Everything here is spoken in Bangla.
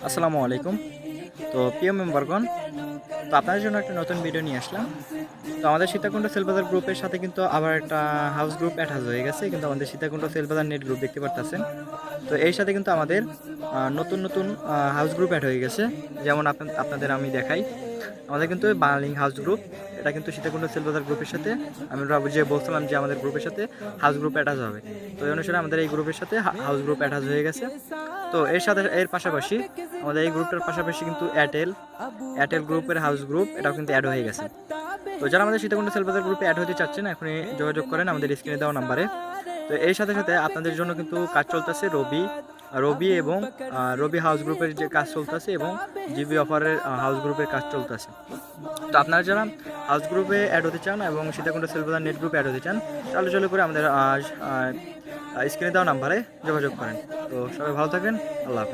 আসসালামু আলাইকুম। তো প্রিয় মেম্বারগণ, তো আপনাদের জন্য একটা নতুন ভিডিও নিয়ে আসলাম। তো আমাদের সীতাকুণ্ড সেলবাজার গ্রুপের সাথে কিন্তু আবার একটা হাউস গ্রুপ অ্যাটাচ হয়ে গেছে, কিন্তু আমাদের সীতাকুণ্ড সেলবাজার নেট গ্রুপ দেখতে পারতেছেন। তো এর সাথে কিন্তু আমাদের নতুন নতুন হাউস গ্রুপ অ্যাড হয়ে গেছে। যেমন আপনাদের আমি দেখাই, আমাদের কিন্তু বাংলিং হাউস গ্রুপ, এটা কিন্তু সীতাকুণ্ড সেলবাজার গ্রুপের সাথে আমরা যে বলছিলাম যে আমাদের গ্রুপের সাথে হাউস গ্রুপ অ্যাটাচ হবে। তো এই অনুসারে আমাদের এই গ্রুপের সাথে হাউস গ্রুপ অ্যাটাচ হয়ে গেছে। তো এর পাশাপাশি আমাদের এই গ্রুপটার পাশাপাশি কিন্তু এয়ারটেল গ্রুপের হাউস গ্রুপ এটাও কিন্তু অ্যাড হয়ে গেছে। তো যারা আমাদের সীতাকুণ্ড সেলবাজার গ্রুপে অ্যাড হতে চাচ্ছেন, এখনই যোগাযোগ করেন আমাদের স্ক্রিনে দেওয়া নাম্বারে। তো এর সাথে সাথে আপনাদের জন্য কিন্তু কাজ চলতেছে রবি এবং রবি হাউস গ্রুপের যে কাজ চলতেছে এবং জিবি অফারের হাউস গ্রুপের কাজ চলতেছে। তো আপনারা যারা হাউস গ্রুপে অ্যাড হতে চান এবং সীতাকুণ্ড সেলবাজার নেট গ্রুপে অ্যাড হতে চান, তাহলে চলে করে আমাদের স্ক্রিনে দেওয়া নাম্বারে যোগাযোগ করেন। তো সবাই ভালো থাকেন। আল্লাহ হাফেজ।